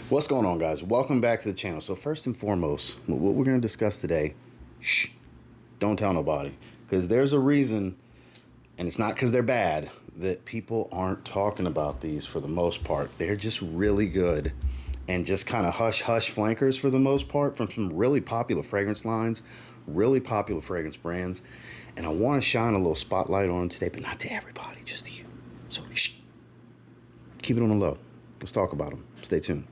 What's going on, guys? Welcome back to the channel. So first and foremost, what we're going to discuss today, shh, don't tell nobody, because there's a reason, and it's not because they're bad, that people aren't talking about these for the most part. They're just really good and just kind of hush-hush flankers for the most part from some really popular fragrance lines, really popular fragrance brands. And I want to shine a little spotlight on them today, but not to everybody, just to you. So shh, keep it on the low. Let's talk about them. Stay tuned.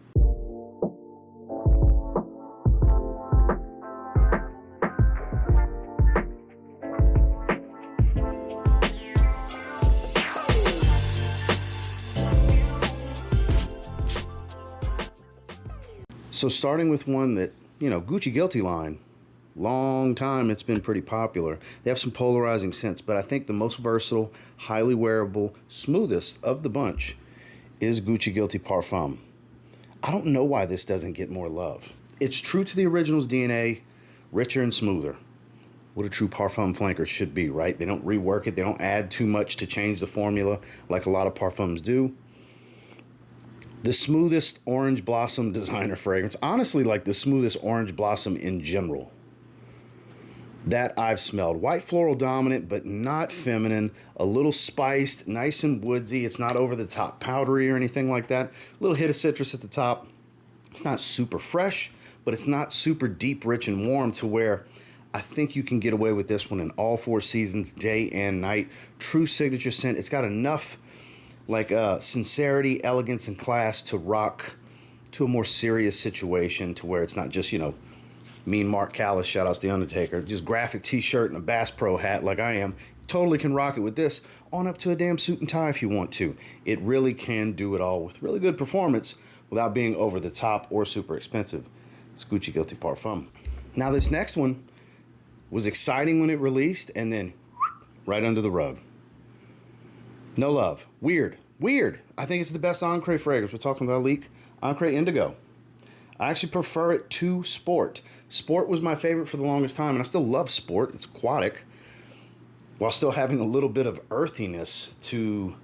So starting with one that, Gucci Guilty line, long time it's been pretty popular. They have some polarizing scents, but I think the most versatile, highly wearable, smoothest of the bunch is Gucci Guilty Parfum. I don't know why this doesn't get more love. It's true to the original's DNA, richer and smoother. What a true Parfum flanker should be, right? They don't rework it. They don't add too much to change the formula like a lot of Parfums do. The smoothest orange blossom designer fragrance. Honestly, like the smoothest orange blossom in general that I've smelled. White floral dominant, but not feminine. A little spiced, nice and woodsy. It's not over the top powdery or anything like that. A little hit of citrus at the top. It's not super fresh, but it's not super deep, rich, and warm to where I think you can get away with this one in all four seasons, day and night. True signature scent. It's got enough sincerity, elegance, and class to rock to a more serious situation to where it's not just, mean Mark Callis, shout outs to The Undertaker, just graphic t-shirt and a Bass Pro hat like I am. Totally can rock it with this on up to a damn suit and tie if you want to. It really can do it all with really good performance without being over the top or super expensive. It's Gucci Guilty Parfum. Now this next one was exciting when it released and then right under the rug. No love. Weird. I think it's the best Encre fragrance. We're talking about Lalique Encre Indigo. I actually prefer it to Sport. Sport was my favorite for the longest time, and I still love Sport. It's aquatic, while still having a little bit of earthiness to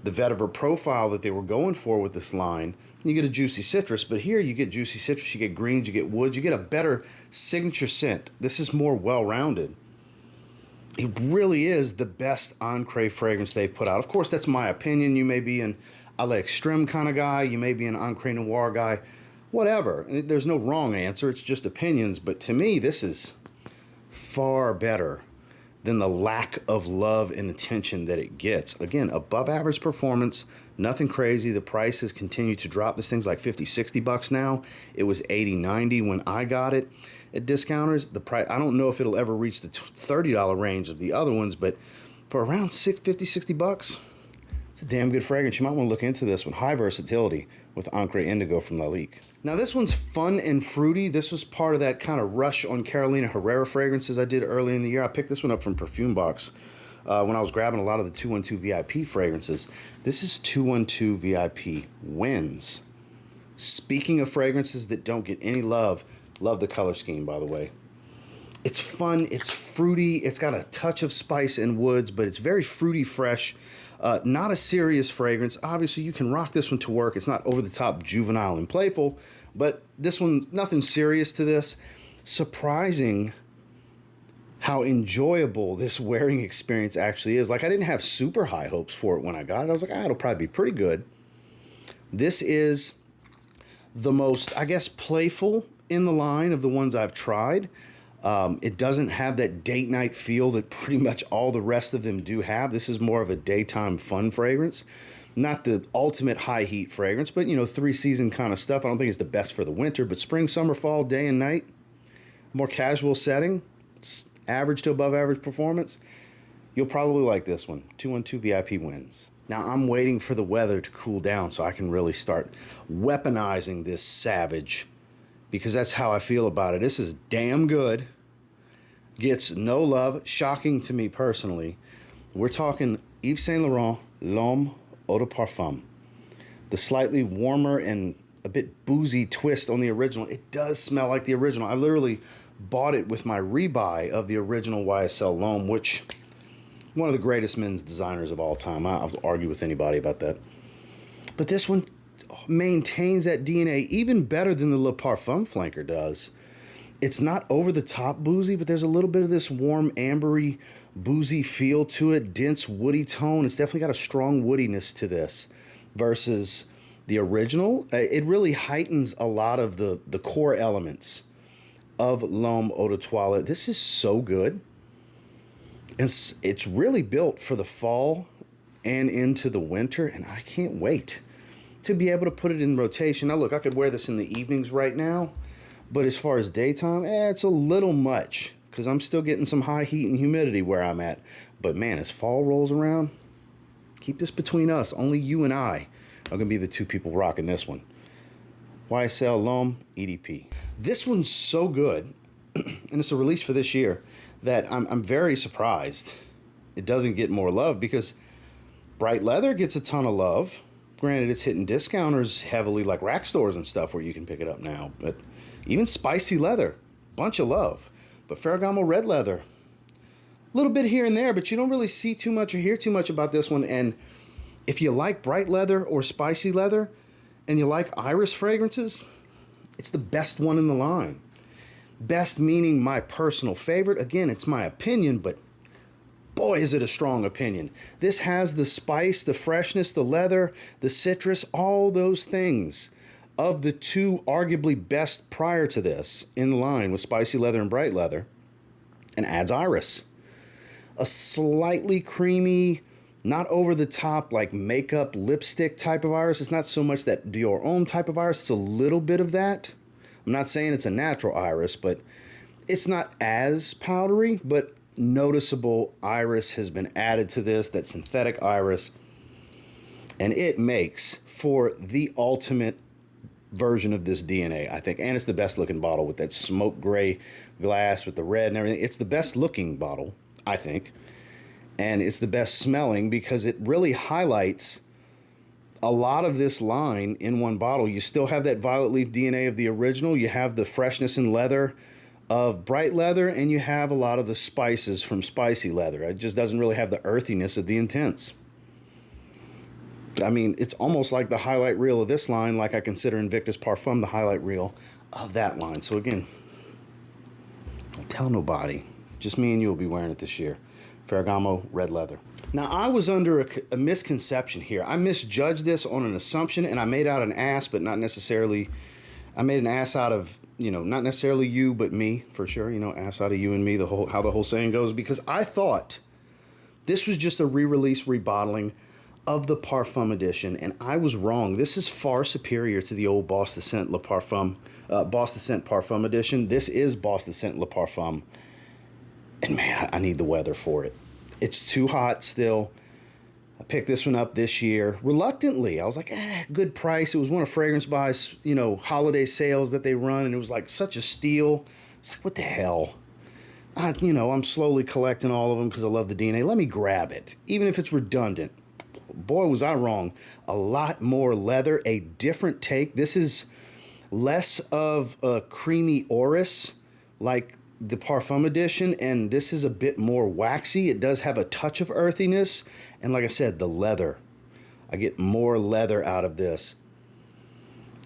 the vetiver profile that they were going for with this line. You get a juicy citrus, but here you get juicy citrus, you get greens, you get woods, you get a better signature scent. This is more well-rounded. It really is the best Encre fragrance they've put out. Of course, that's my opinion. You may be an a l'extreme kind of guy. You may be an Encre Noir guy. Whatever. There's no wrong answer. It's just opinions. But to me, this is far better than the lack of love and attention that it gets. Again, above average performance, nothing crazy. The prices continue to drop. This thing's like 50, 60 bucks now. It was 80, 90 when I got it at discounters. The price, I don't know if it'll ever reach the $30 range of the other ones, but for around 50, 60 bucks, it's a damn good fragrance. You might want to look into this one. High versatility with Encre Indigo from Lalique. Now this one's fun and fruity. This was part of that kind of rush on Carolina Herrera fragrances I did earlier in the year. I picked this one up from Perfume Box when I was grabbing a lot of the 212 VIP fragrances. This is 212 VIP Wins. Speaking of fragrances that don't get any love, love the color scheme, by the way. It's fun, it's fruity, it's got a touch of spice and woods, but it's very fruity fresh. Not a serious fragrance. Obviously, you can rock this one to work. It's not over the top juvenile and playful, but this one, nothing serious to this. Surprising how enjoyable this wearing experience actually is. Like, I didn't have super high hopes for it when I got it. I was like, it'll probably be pretty good. This is the most, I guess, playful in the line of the ones I've tried. It doesn't have that date night feel that pretty much all the rest of them do have. This is more of a daytime fun fragrance. Not the ultimate high heat fragrance, but 3-season kind of stuff. I don't think it's the best for the winter, but spring, summer, fall, day and night, more casual setting, average to above average performance. You'll probably like this one. 212 VIP Wins. Now I'm waiting for the weather to cool down so I can really start weaponizing this savage, because that's how I feel about it. This is damn good. Gets no love. Shocking to me personally. We're talking Yves Saint Laurent L'homme EDP. The slightly warmer and a bit boozy twist on the original. It does smell like the original. I literally bought it with my rebuy of the original YSL L'homme, which one of the greatest men's designers of all time. I'll argue with anybody about that. But this one, oh, maintains that DNA even better than the Le Parfum flanker does. It's not over the top boozy, but there's a little bit of this warm, ambery, boozy feel to it, dense, woody tone. It's definitely got a strong woodiness to this versus the original. It really heightens a lot of the core elements of L'homme Eau de Toilette. This is so good. It's really built for the fall and into the winter, and I can't wait to be able to put it in rotation. Now look, I could wear this in the evenings right now, but as far as daytime, it's a little much because I'm still getting some high heat and humidity where I'm at. But man, as fall rolls around, keep this between us. Only you and I are going to be the two people rocking this one. YSL L'homme EDP. This one's so good, and it's a release for this year, that I'm very surprised it doesn't get more love, because Bright Leather gets a ton of love. Granted, it's hitting discounters heavily, like rack stores and stuff where you can pick it up now. But even Spicy Leather, bunch of love. But Ferragamo Red Leather, a little bit here and there, but you don't really see too much or hear too much about this one. And if you like Bright Leather or Spicy Leather, and you like iris fragrances, it's the best one in the line. Best meaning my personal favorite. Again, it's my opinion, but boy, is it a strong opinion. This has the spice, the freshness, the leather, the citrus, all those things of the two arguably best prior to this in the line with Spicy Leather and Bright Leather, and adds iris. A slightly creamy, not over the top like makeup lipstick type of iris. It's not so much that Dior Homme type of iris. It's a little bit of that. I'm not saying it's a natural iris, but it's not as powdery, but noticeable iris has been added to this, that synthetic iris, and it makes for the ultimate version of this DNA, I think. And it's the best looking bottle with that smoke gray glass with the red and everything. It's the best looking bottle, I think, and it's the best smelling because it really highlights a lot of this line in one bottle. You still have that violet leaf DNA of the original, you have the freshness and leather of Bright Leather, and you have a lot of the spices from Spicy Leather. It just doesn't really have the earthiness of the Intense. I mean, it's almost like the highlight reel of this line, like I consider Invictus Parfum the highlight reel of that line. So again, don't tell nobody. Just me and you will be wearing it this year. Ferragamo Red Leather. Now, I was under a misconception here. I misjudged this on an assumption, and I made out an ass, but not necessarily... I made an ass out of, not necessarily you, but me, for sure. Ass out of you and me, how the whole saying goes, because I thought this was just a re-release, rebottling of the Parfum edition, and I was wrong. This is far superior to the old Boss de Scent Le Parfum, Boss de Scent Parfum edition. This is Boss de Scent Le Parfum, and man, I need the weather for it. It's too hot still. I picked this one up this year reluctantly. I was like, good price. It was one of Fragrance Buy's, holiday sales that they run, and it was like such a steal. It's like, what the hell? I'm slowly collecting all of them because I love the DNA. Let me grab it, even if it's redundant. Boy, was I wrong. A lot more leather, a different take. This is less of a creamy orris like the Parfum edition, and this is a bit more waxy. It does have a touch of earthiness, and like I said, the leather. I get more leather out of this.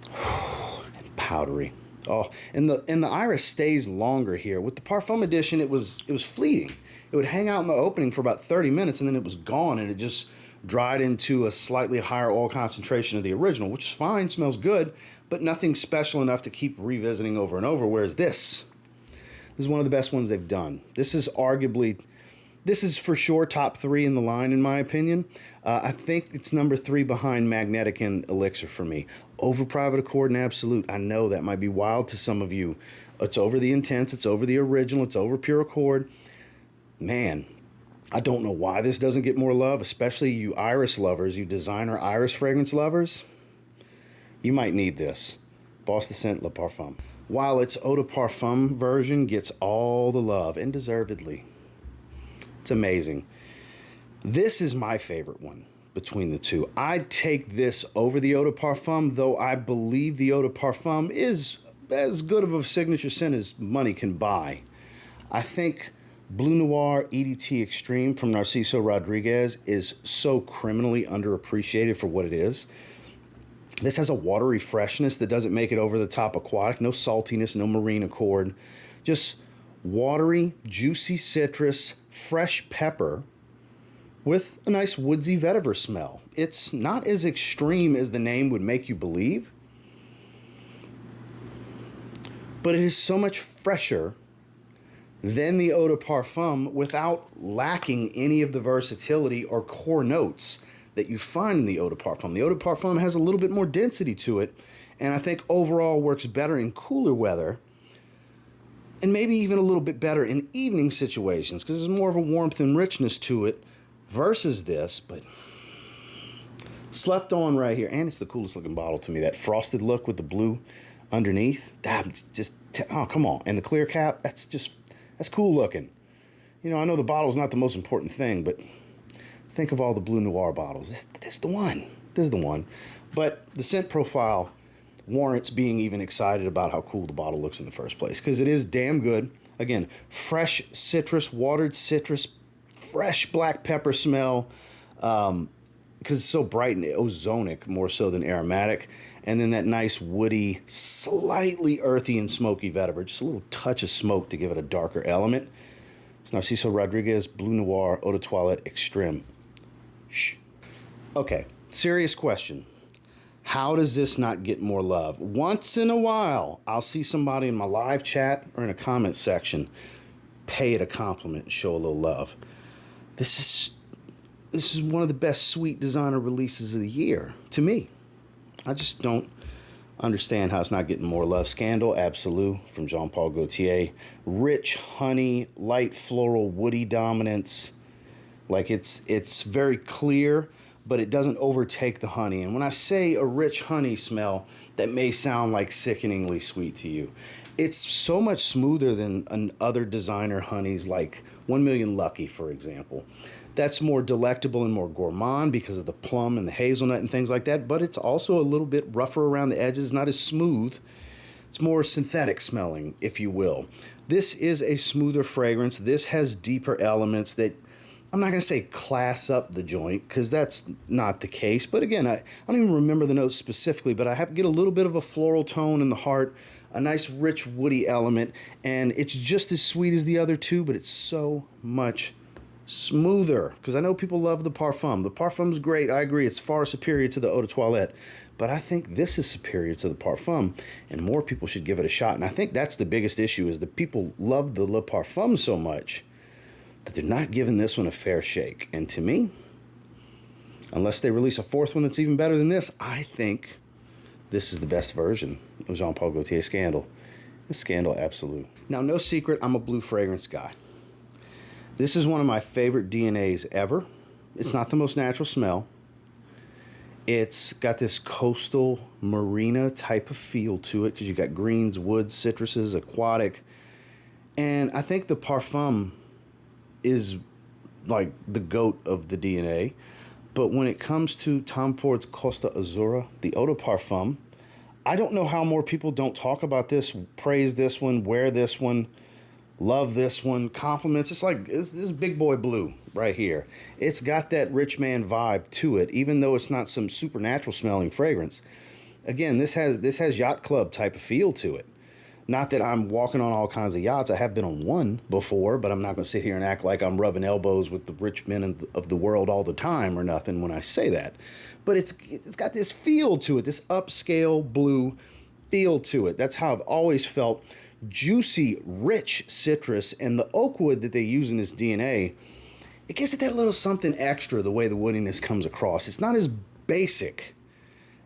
And powdery. Oh, and the iris stays longer here. With the Parfum edition, it was fleeting. It would hang out in the opening for about 30 minutes, and then it was gone, and it just dried into a slightly higher oil concentration of the original, which is fine, smells good, but nothing special enough to keep revisiting over and over, whereas this is one of the best ones they've done. This is for sure top 3 in the line, in my opinion. I think it's number 3 behind Magnetic and Elixir for me. Over Private Accord and Absolute. I know that might be wild to some of you. It's over the Intense, it's over the Original, it's over Pure Accord. Man, I don't know why this doesn't get more love, especially you iris lovers, you designer iris fragrance lovers. You might need this. Boss de Scent Le Parfum. While its Eau de Parfum version gets all the love, and deservedly. It's amazing. This is my favorite one between the two. I'd take this over the Eau de Parfum, though I believe the Eau de Parfum is as good of a signature scent as money can buy. I think Bleu Noir EDT Extreme from Narciso Rodriguez is so criminally underappreciated for what it is. This has a watery freshness that doesn't make it over the top aquatic. No saltiness, no marine accord. Just watery, juicy citrus, fresh pepper with a nice woodsy vetiver smell. It's not as extreme as the name would make you believe, but it is so much fresher than the eau de parfum without lacking any of the versatility or core notes that you find in the eau de parfum. The eau de parfum has a little bit more density to it, and I think overall works better in cooler weather, and maybe even a little bit better in evening situations, because there's more of a warmth and richness to it versus this. But slept on right here, and it's the coolest looking bottle to me. That frosted look with the blue underneath, oh, come on. And the clear cap, that's cool looking. You know, I know the bottle's not the most important thing, but think of all the Bleu Noir bottles. This is the one. This is the one. But the scent profile warrants being even excited about how cool the bottle looks in the first place, because it is damn good. Again, fresh citrus, watered citrus, fresh black pepper smell, because it's so bright and ozonic more so than aromatic. And then that nice woody, slightly earthy and smoky vetiver. Just a little touch of smoke to give it a darker element. It's Narciso Rodriguez Bleu Noir Eau de Toilette Extreme. Shh. Okay, serious question. How does this not get more love? Once in a while, I'll see somebody in my live chat or in a comment section pay it a compliment and show a little love. This is one of the best sweet designer releases of the year, to me. I just don't understand how it's not getting more love. Scandal Absolu from Jean-Paul Gaultier. Rich honey, light floral, woody dominance. Like it's very clear, but it doesn't overtake the honey. And when I say a rich honey smell, that may sound like sickeningly sweet to you. It's so much smoother than other designer honeys like 1 Million Lucky, for example. That's more delectable and more gourmand because of the plum and the hazelnut and things like that, but it's also a little bit rougher around the edges, not as smooth. It's more synthetic smelling, if you will. This is a smoother fragrance. This has deeper elements that, I'm not going to say class up the joint, because that's not the case. But again, I don't even remember the notes specifically, but I get a little bit of a floral tone in the heart, a nice rich woody element, and it's just as sweet as the other two, but it's so much smoother, because I know people love the Parfum. The Parfum's great. I agree. It's far superior to the Eau de Toilette, but I think this is superior to the Parfum, and more people should give it a shot. And I think that's the biggest issue, is that people love the Le Parfum so much that they're not giving this one a fair shake. And to me, unless they release a fourth one that's even better than this, I think this is the best version of Jean-Paul Gaultier Scandal. It's Scandal Absolu. Now, no secret, I'm a blue fragrance guy. This is one of my favorite DNAs ever. It's not the most natural smell. It's got this coastal marina type of feel to it, because you got greens, woods, citruses, aquatic. And I think the Parfum is like the goat of the DNA. But when it comes to Tom Ford's Costa Azzurra, the Eau de Parfum, I don't know how more people don't talk about this, praise this one, wear this one, love this one, compliments. It's like this big boy blue right here. It's got that rich man vibe to it, even though it's not some supernatural smelling fragrance. Again, this has yacht club type of feel to it. Not that I'm walking on all kinds of yachts. I have been on one before, but I'm not going to sit here and act like I'm rubbing elbows with the rich men of the world all the time or nothing when I say that. But it's got this feel to it, this upscale blue feel to it. That's how I've always felt. Juicy, rich citrus, and the oak wood that they use in this DNA, it gives it that little something extra, the way the woodiness comes across. It's not as basic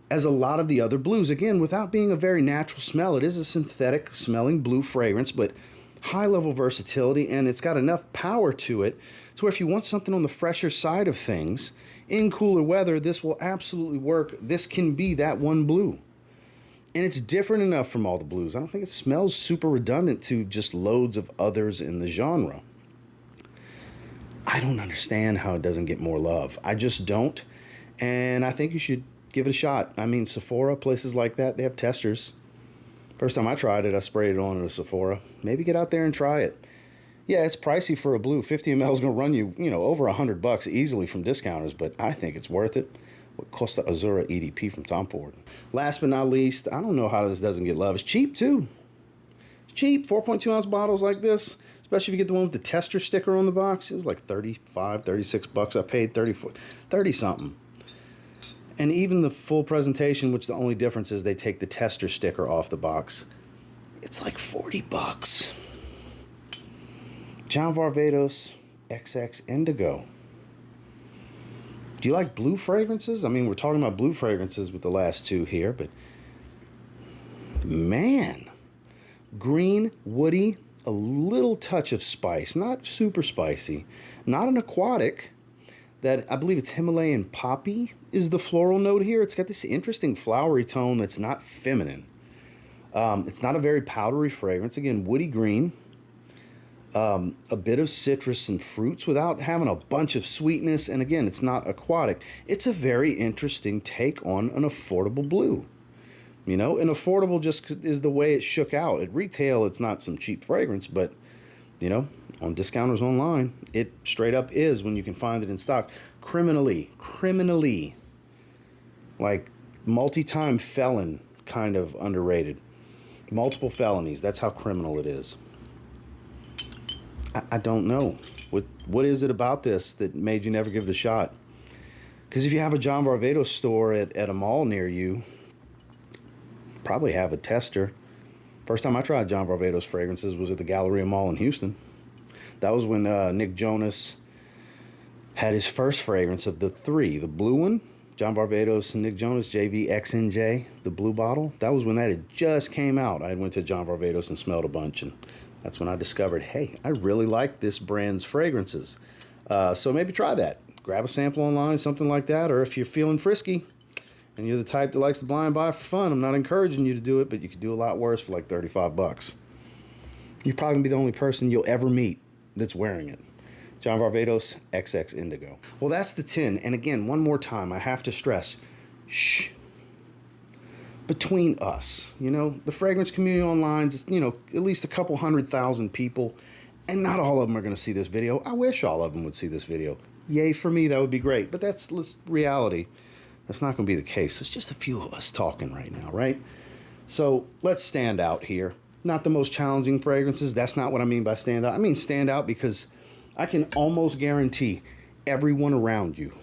as a lot of the other blues. Again, without being a very natural smell, it is a synthetic smelling blue fragrance, but high level versatility, and it's got enough power to it to where if you want something on the fresher side of things, in cooler weather, this will absolutely work. This can be that one blue. And it's different enough from all the blues. I don't think it smells super redundant to just loads of others in the genre. I don't understand how it doesn't get more love. I just don't. And I think you should give it a shot. I mean, Sephora, places like that, they have testers. First time I tried it, I sprayed it on at a Sephora. Maybe get out there and try it. Yeah, it's pricey for a blue. 50 ml is going to run you, over $100 easily from discounters, but I think it's worth it. with Costa Azzurra EDP from Tom Ford. Last but not least, I don't know how this doesn't get love. It's cheap too. It's cheap, 4.2 ounce bottles like this. Especially if you get the one with the tester sticker on the box. It was like 35, 36 bucks. I paid 30 something. And even the full presentation, which the only difference is they take the tester sticker off the box, it's like 40 bucks. John Varvatos XX Indigo. Do you like blue fragrances? I mean, we're talking about blue fragrances with the last two here, but man, green, woody, a little touch of spice, not super spicy, not an aquatic. That I believe it's Himalayan poppy is the floral note here. It's got this interesting flowery tone that's not feminine. It's not a very powdery fragrance. Again, woody green. A bit of citrus and fruits without having a bunch of sweetness. And again, it's not aquatic. It's a very interesting take on an affordable blue. You know, and affordable just is the way it shook out. At retail, it's not some cheap fragrance, but, you know, on discounters online, it straight up is when you can find it in stock. Criminally, like multi-time felon kind of underrated. Multiple felonies, that's how criminal it is. I don't know. What is it about this that made you never give it a shot? Because if you have a John Varvatos store at a mall near you, probably have a tester. First time I tried John Varvatos fragrances was at the Galleria Mall in Houston. That was when Nick Jonas had his first fragrance of the three. The blue one, John Varvatos and Nick Jonas, JVXNJ, the blue bottle. That was when that had just came out. I went to John Varvatos and smelled a bunch, and that's when I discovered, hey, I really like this brand's fragrances. So maybe try that. Grab a sample online, something like that, or if you're feeling frisky, and you're the type that likes to blind buy for fun, I'm not encouraging you to do it, but you could do a lot worse for like 35 bucks. You're probably going to be the only person you'll ever meet that's wearing it. John Varvatos XX Indigo. Well, that's the 10. And again, one more time, I have to stress, shh. Between us, you know, the fragrance community online is, you know, at least a couple 100,000 people, and not all of them are going to see this video. I wish all of them would see this video. Yay for me, that would be great. But that's reality. That's not going to be the case. It's just a few of us talking right now, right? So let's stand out here. Not the most challenging fragrances. That's not what I mean by stand out. I mean stand out because I can almost guarantee everyone around you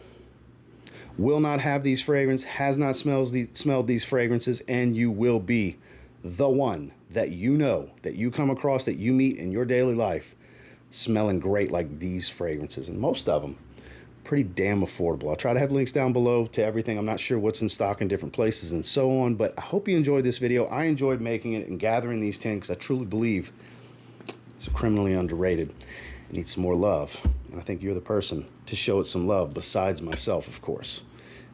will not have these fragrances, has not smelled these fragrances, and you will be the one that you know, that you come across, that you meet in your daily life, smelling great like these fragrances. And most of them pretty damn affordable. I'll try to have links down below to everything. I'm not sure what's in stock in different places and so on, but I hope you enjoyed this video. I enjoyed making it and gathering these 10 because I truly believe it's criminally underrated. It needs some more love. And I think you're the person to show it some love besides myself, of course.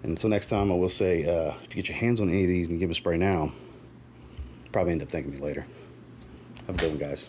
And until next time, I will say, if you get your hands on any of these and give them a spray now, probably end up thanking me later. Have a good one, guys.